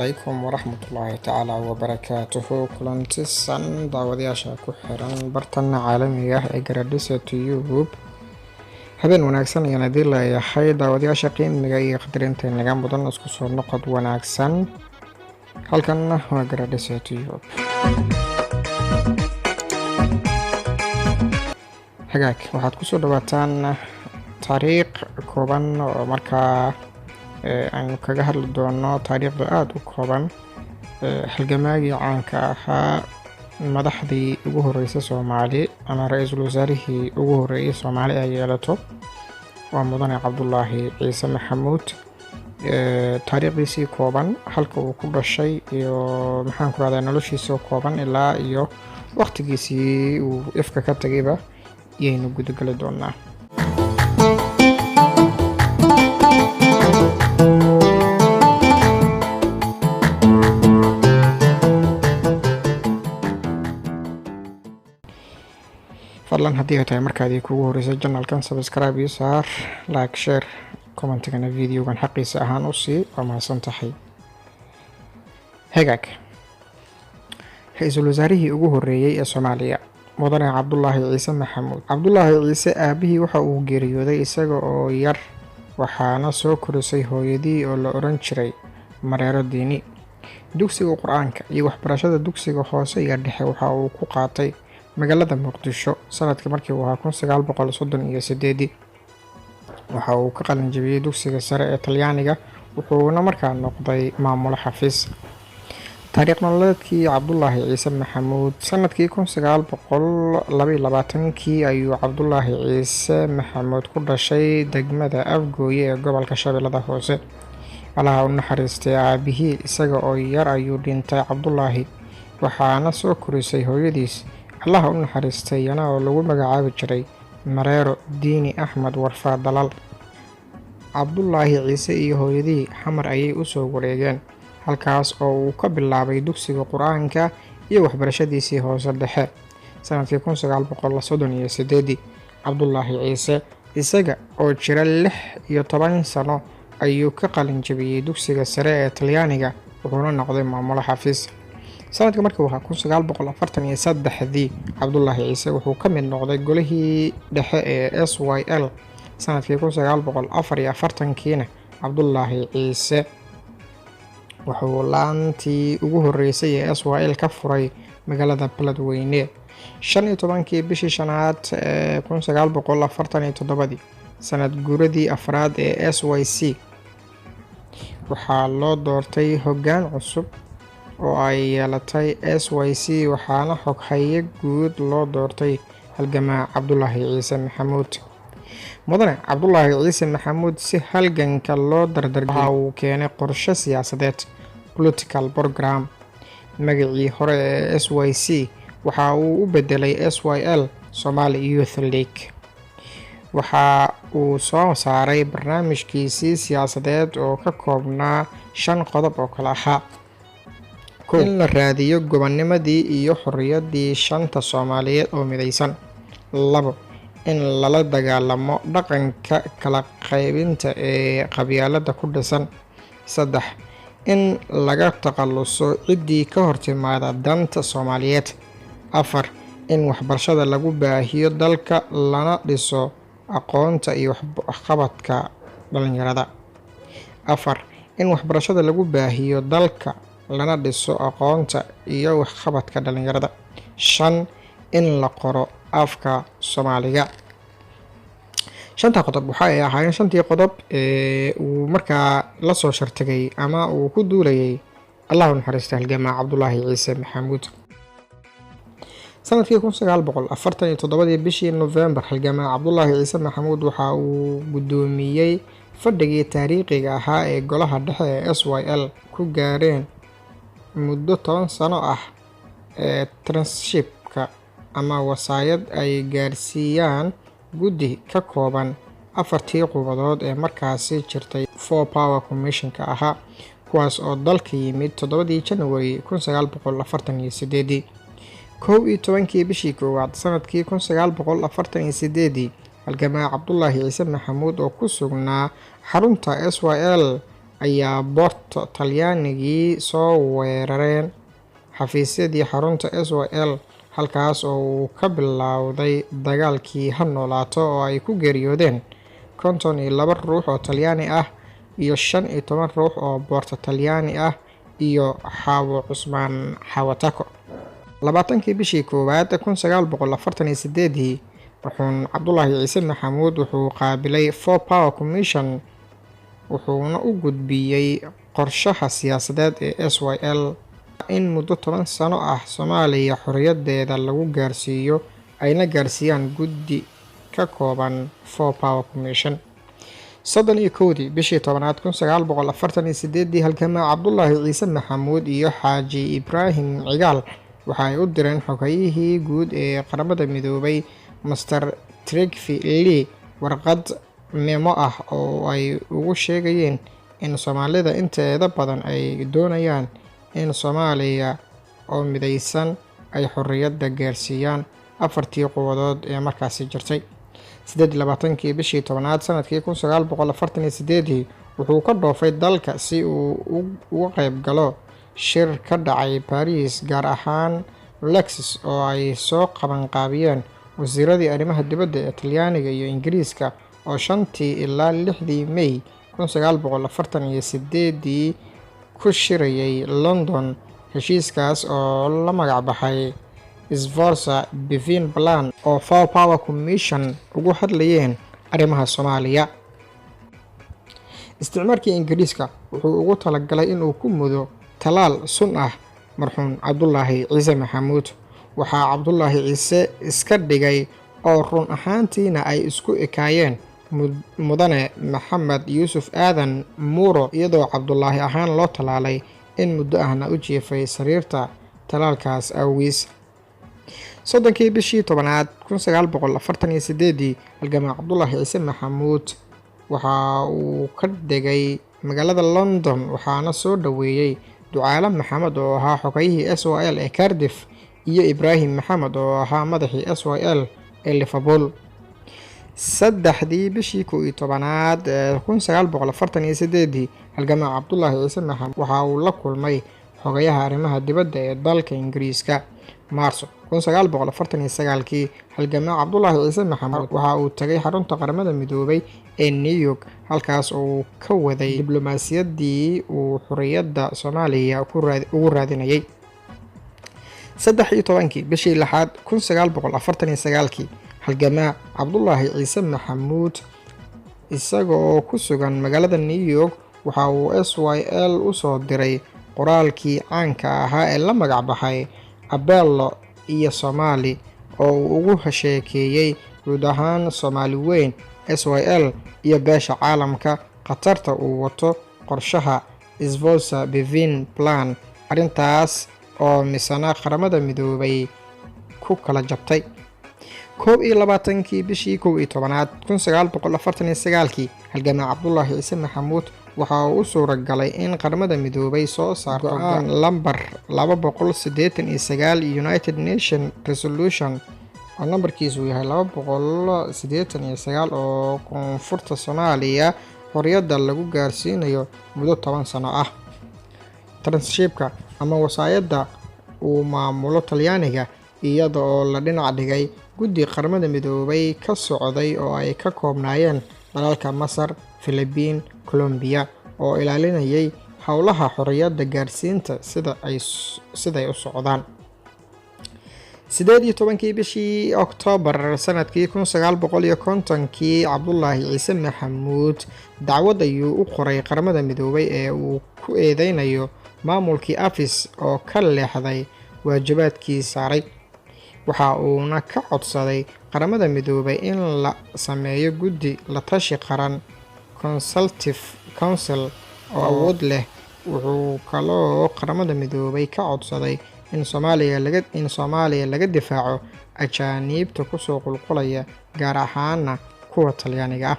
عليكم ورحمة الله تعالى وبركاته kulantisan daawadayaasha ku xiran bartana caalamiga ah ee Garadisa YouTube. habeen wanaagsan ayaan idin leeyahay daawadayaasha qiimiga iyo qadarinta naga mudan isku soo noqod wanaagsan halkan waa Garadisa YouTube. hagaag waxaad ku soo dhawaataan taariikh kooban oo markaa aan kaga hadli doono taariikhda aad u kooban halgamaagii caanka ahaa madaxdii ugu horeysay Soomaali ama ra'iisul wasaarihii ugu horeeyay Soomaali ay yeelato waa mudane Cabdullaahi Ciise Maxamuud. taariikhdiisii kooban halka uu ku dhashay iyo maxaan ku raadaa noloshiisa kooban ilaa iyo waqtigiisii uu ifka ka tagayba yaynu gudagali doonaa. fadlan haddii ay tahay markaadii kugu horeysay channelkan subscribe iyo saar like share commentigana videogan xaqiisa ahaan u sii waa mahadsan tahay. hagaag ra'iisul wasaarihii ugu horeeyay ee Soomaaliya mudane Cabdullaahi Ciise Maxamuud. Cabdullaahi Ciise aabihii waxa uu geeriyooday isaga oo yar waxaana soo korisay hooyadii oo la oran jiray Mareero Diini. dugsiga Quraanka iyo waxbarashada dugsiga hoose iyo dhexe waxa uu ku qaatay magaalada Muqdisho sanadkii markii uu ahaa 1938. waxa uu ka qalin jabiyay dugsiga sare ee Talyaaniga wuxuuna markaa noqday maamul xafiis. taariikh nololeedkii Cabdullaahi Ciise Maxamuud sanadkii 1922 ayuu Cabdullaahi Ciise Maxamuud ku dhashay degmada Afgooye ee gobolka Shabeellada Hoose. Allaha u naxariistay aabihii isaga oo yar ayuu dhintay Cabdullaahi waxaana soo korisay hooyadiis Allaha u naxariistay yana oo lagu magacaabi jiray Mareero Diini Axmed Warfaa Dalal. Cabdullaahi Ciise iyo hooyadii xamar ayay u soo wareegeen halkaas oo uu ka bilaabay dugsiga Quraanka iyo waxbarashadiisii hoose dhexe. sanadkii 1938 Cabdullaahi Ciise isaga oo jira 16 sano ayuu ka qalin jabiyay dugsiga sare ee Talyaaniga wuxuuna noqday maamul xafiis. sanadkii markii uu ahaa 1943 Cabdullaahi Ciise wuxuu ka mid noqday golihii dhexe ee SYL. sanadkii 1944 Cabdullaahi Ciise wuxuu laantii ugu horeysay ee SYL ka furay magaalada Beledweyne 15 bishii shanaad ee 1947 sanad guuradii afraad ee SYC waxaa loo doortay hoggaan cusub oo ay yeelatay SYC waxaana xoghaye guud loo doortay halgamaa Cabdullaahi Ciise Maxamuud. mudane Cabdullaahi Ciise Maxamuud si halganka loo dardargeliyay waxa uu keenay qorshe siyaasadeed political program. magacii hore ee SYC waxa uu u bedelay SYL Somali Youth League. waxa uu soo saaray barnaamijkiisii siyaasadeed oo ka koobnaa 5 qodob oo kala ahaa: in la raadiyo gobonnimadii iyo xorriyaddii shanta Soomaaliyeed oo midaysan. 2 in lala dagaalamo dhaqanka kala qaybinta ee qabyaalada ku dhisan. 3 in laga takhaluso ciddii ka hortimaada danta Soomaaliyeed. 4 in waxbarashada lagu baahiyo dalka lana dhiso aqoonta iyo waxqabadka dhalinyarada. 4 in waxbarashada lagu baahiyo dalka lana dhiso aqoonta iyo waxqabadka dhalinyarada. 5 in la qoro afka Soomaaliga. 5 qodob waxa ay ahaayeen 5 qodob ee uu markaa la soo shartagay ama uu ku duulayay Allaha u naxariistay halgamaa Cabdullaahi Ciise Maxamuud. sanadkii 1947 bishii November halgamaa Cabdullaahi Ciise Maxamuud waxa uu gudoomiyay fadhigii taariikhiga ahaa ee golaha dhexe ee SYL ku gaareen muddo 10 sano ah ee transhipka ama wasaayad ay gaarsiiyaan guddi ka kooban 4 qubadood ee markaasi jirtay 4 Power Commission-ka ahaa kuwaas oo dalka yimid 7 January 1948. 11 bishii koowaad sanadkii 1948 halgamaa Cabdullaahi Ciise Maxamuud oo ku sugnaa xarunta SYL ayaa boorta talyaanigii soo weerareen xafiisyadii xarunta SYL, halkaas oo uu ka bilowday dagaalkii ha noolaato oo ay ku geeriyoodeen 52 ruux oo Talyaani ah iyo 15 ruux oo boorta Talyaani ah iyo Xaawo Cusmaan Xawatako. 20kii bishii koowaad 1948 wuxuuna Cabdullaahi Ciise Maxamuud wuxuu qaabilay 4 Power Commission wuxuuna u gudbiyey qorshaha siyaasadeed ee SYL in muddo 10 sano ah Soomaaliya xorriyadeeda lagu gaarsiiyo ayna gaarsiiyaan guddi ka kooban 4 Power Commission. 31 bishii 10aad 1948 halgamaa Cabdullaahi Ciise Maxamuud iyo Xaaji Ibraahim Cigaal waxa ay u direen xogayihii guud ee qaramada midoobay Mr. Trygve Lie warqad memo ah oo ay ugu sheegayeen in Soomaalida inteeda badan ay doonayaan in Soomaaliya oo midaysan ay xorriyadda gaarsiiyaan afartii quwadood ee markaasi jirtay. 28kii bishii 10aad sanadkii 1948 wuxuu ka dhoofay dalka si uu uga qayb galo shir ka dhacay Paris, gaar ahaan Lexis, oo ay soo qabanqaabiyeen wasiiradii arrimaha dibadda ee Talyaaniga iyo Ingiriiska oo 5 ilaa 6 May 1948 ku shirayay London. Heshiiskaas oo la magac baxay Sforza Bevin Plan oo 4 Power Commission ugu hadlayeen arrimaha Soomaaliya. Isticmaalkii Ingiriiska wuxuu ugu talagalay inuu ku mudo talaal sun ah marxuum Cabdullaahi Ciise Maxamuud. waxaa Cabdullaahi Ciise iska dhigay oo run ahaantiina ay isku ekaayeen mudane Maxamed Yuusuf Aadan Muuro, iyadoo Cabdullaahi ahaan loo talaalay in muddo ahna u jiifay sariirta talaalkaas awgiis. 30kii bishii 10aad 1948 halgamaa Cabdullaahi Ciise Maxamuud waxa uu ka degay magaalada London, waxaana soo dhaweeyay Ducaale Maxamed oo ahaa xogayihii SYL ee Cardiff iyo Ibraahim Maxamed oo ahaa madaxii SYL ee Liverpool. 3 bishii 11aad 1948 halgamaa Cabdullaahi Ciise Maxamuud waxa uu la kulmay xogayaha arrimaha dibadda ee dalka Ingiriiska. Maarso 1949 halgamaa Cabdullaahi Ciise Maxamuud waxa uu tagay xarunta qaramada midoobay ee New York, halkaas oo uu ka waday diblomaasiyaddii uu xorriyadda Soomaaliya ugu raadinayay. 13 bishii 6aad 1949 halgamaa Cabdullaahi Ciise Maxamuud isagoo ku sugan magaalada New York waxa uu SYL u soo diray qoraalkii caanka ahaa ee la magac baxay Abello iyo Soomaali oo uu ugu hesheekeeyay guud ahaan Soomaali weyn, SYL iyo beesha caalamka khatarta uu wato qorshaha Sforza Bevin Plan, arrintaas oo misana qaramada midoobay ku kala jabtay. 21kii bishii 11aad 1949 halgamaa Cabdullaahi Ciise Maxamuud waxa uu u suuragalay in qaramada midoobay soo saarto go'aan lambar 289 United Nations Resolution oo nambarkiisu yahay 289 oo koonfurta Soomaaliya xorriyadda lagu gaarsiinayo muddo 10 sano ah. Transshipka ama wasaayadda uu maamulo Talyaaniga iyada oo la dhinac dhigay guddi qaramada midoobay ka socday oo ay ka koobnaayeen dalalka Masar, Philippines, Colombia oo ilaalinayay howlaha xorriyadda gaarsiinta siday u socdaan. 18 bishii Oktoobar sanadkii 1950 Cabdullaahi Ciise Maxamuud dacwad ayuu u qoray qaramada midoobay ee uu ku eedeynayo maamulkii Afis oo ka leexday waajibaadkii saaray. waxa uuna ka codsaday qaramada midoobay in la sameeyo guddi la tashi qaran Consultative Council oo awood leh. wuxuu kaloo qaramada midoobay ka codsaday in Soomaaliya laga difaaco ajaaniibta kusoo qulqulaya, gaar ahaana kuwa Talyaaniga ah.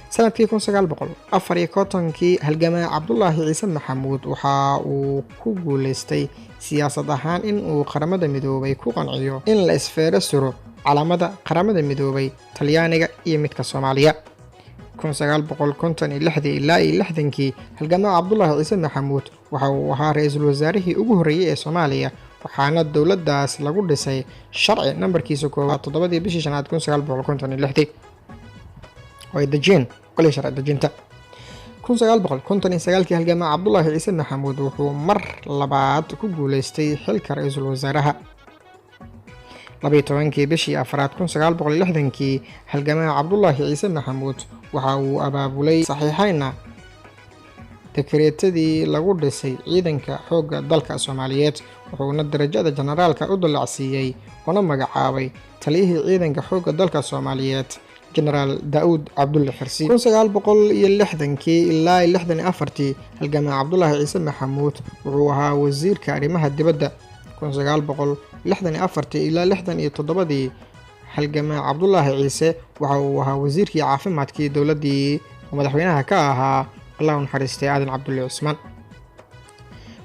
sanadkii 1954 halgamaa Cabdullaahi Ciise Maxamuud waxa uu ku guuleystay siyaasad ahaan in uu qaramada midoobay ku qanciyo in la isfeero suro calamada qaramada midoobay Talyaaniga iyo midka Soomaaliya. 1956 ilaa 60kii halgamaa Cabdullaahi Ciise Maxamuud waxa uu ahaa ra'iisul wasaarihii ugu horreeyay ee Soomaaliya waxaana dowladdaas lagu dhisay sharci nambarkiisa 7 bishii 1956 oo ay dejiyeen qolay sharci dejinta 1959 halgamaa Cabdullaahi Ciise Maxamuud wuxuu mar labaad ku guuleystay xilka ra'iisul wasaaraha 12 bishii 1960kii halgamaa Cabdullaahi Ciise Maxamuud waxa uu abaabulay saxiixayna dekreetadii lagu dhisay ciidanka xoogga dalka Soomaaliyeed wuxuuna darajada generaalka u dalacsiiyay oo magacaabay taliyihii ciidanka xoogga dalka Soomaaliyeed General Daawud Cabdulle Xirsi 1960kii ilaa 64 halgamaa Cabdullaahi Ciise Maxamuud wuxuu ahaa wasiirka arrimaha dibadda 1964 ilaa 67 halgamaa Cabdullaahi Ciise waxa uu ahaa wasiirkii caafimaadkii dowladii madaxweynaha ka ahaa Allah u naxariistay Aadan Cabdulle Cusmaan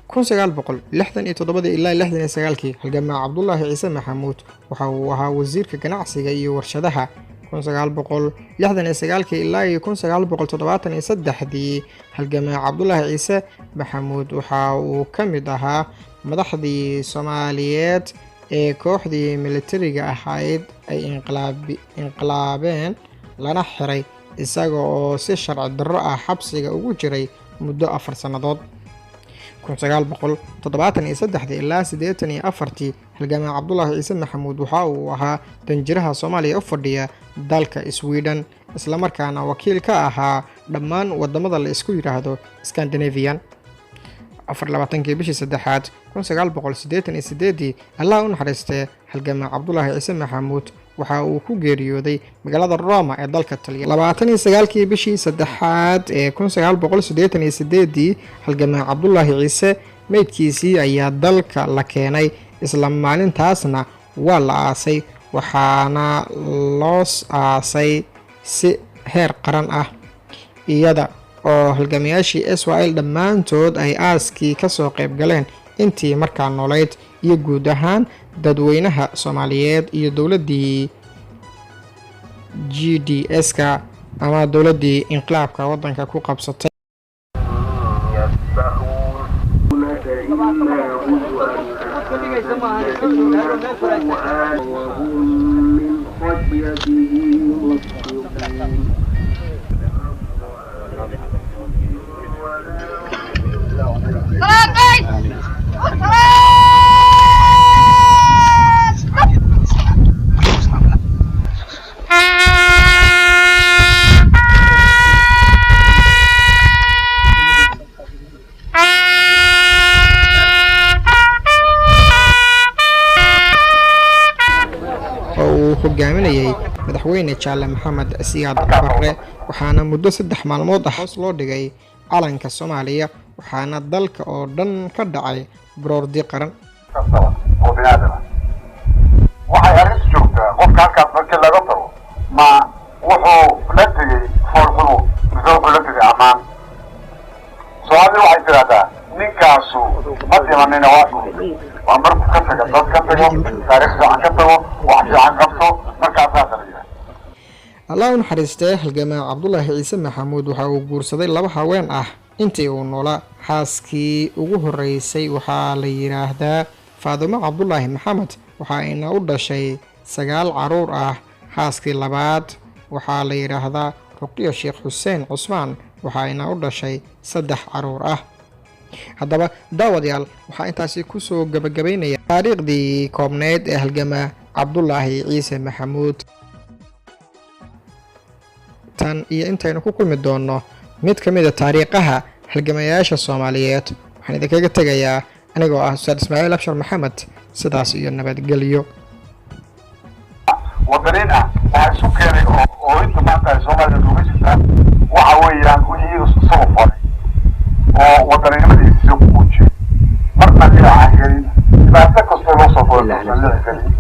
1967 ilaa 69 halgamaa Cabdullaahi Ciise Maxamuud waxa uu ahaa wasiirka ganacsiga iyo warshadaha 1969 ilaa 1973 halgamaa Cabdullaahi Ciise Maxamuud waxa uu ka mid ahaa madaxdii Soomaaliyeed ee kooxdii militariga ahayd ay inqilaabeen lana xiray isaga oo si sharci darro ah xabsiga ugu jiray muddo 4 sanadood 1973 ilaa 84 halgamaa Cabdullaahi Ciise Maxamuud waxa uu ahaa danjiraha Soomaaliya u fadhiya dalka Sweden isla markaana wakiil ka ahaa dhammaan wadamada la isku yiraahdo Scandinavian 24 bishii 3 1988 Allah u naxariistay halgamaa Cabdullaahi Ciise Maxamuud waxa uu ku geeriyooday magaalada Roma ee dalka Talyaaniga 29 bishii 3 ee 1988 halgamaa Cabdullaahi Ciise meydkiisii ayaa dalka la keenay isla maalintaasna waa la aasay waxaana loo aasay si heer qaran ah iyada oo halgamayaashii Israel dhammaantood ay aaskii ka soo qayb galeen intii markaa noolayd iyo guud ahaan dadweynaha Soomaaliyeed iyo dowladii GDS-ka ama dowladii inqilaabka wadanka ku qabsatay hogaaminayay madaxweyne Jaale Maxamed Siyaad Barre waxaana muddo 3 maalmood ah hoos loo dhigay calanka Soomaaliya waxaana dalka oo dhan ka dhacay baroordi qaran oo binaadam waxay arin joogtaa qofka halkaas markii laga tago ma wuxuu la tagay foolxumo wuxuu la tagay amaan Soomaaliya waxay tiraahdaa ninkaasu ma dhimanina waa markuu ka tago dad ka tago taariikhda aan ka tago wax fiican qabto markaasaa taliya Allah u naxariistay halgamaa Cabdullaahi Ciise Maxamuud waxa uu guursaday 2 haween ah intii uu noolaa xaaskii ugu horeysay waxaa la yiraahdaa Faadimo Cabdullaahi Maxamed waxa ayna u dhashay 9 caruur ah xaaskii labaad waxaa la yiraahdaa Ruqiya Sheekh Xuseen Cusmaan waxa ayna u dhashay 3 caruur ah haddaba daawadayaal waxaa intaasi ku soo gabagabeynaya taariikhdii koobneed ee halgamaa Cabdullaahi Ciise Maxamuud tan iyo intaynu ku kulmi doono mid ka mid ah taariikhaha halgamayaasha Soomaaliyeed waxaan idinkaga tagayaa anigoo ah Ustaad Ismaaciil Abshir Maxamed sidaas iyo nabadgelyo wadaniina waxa isu keenay oo inta maanta Soomaaliya ugu jirta waxa weeyaan wixii soo faray oo wadaniinimadiisa ku muujiyo marna ilaa aan gelin dhibaato kasta loo soo faray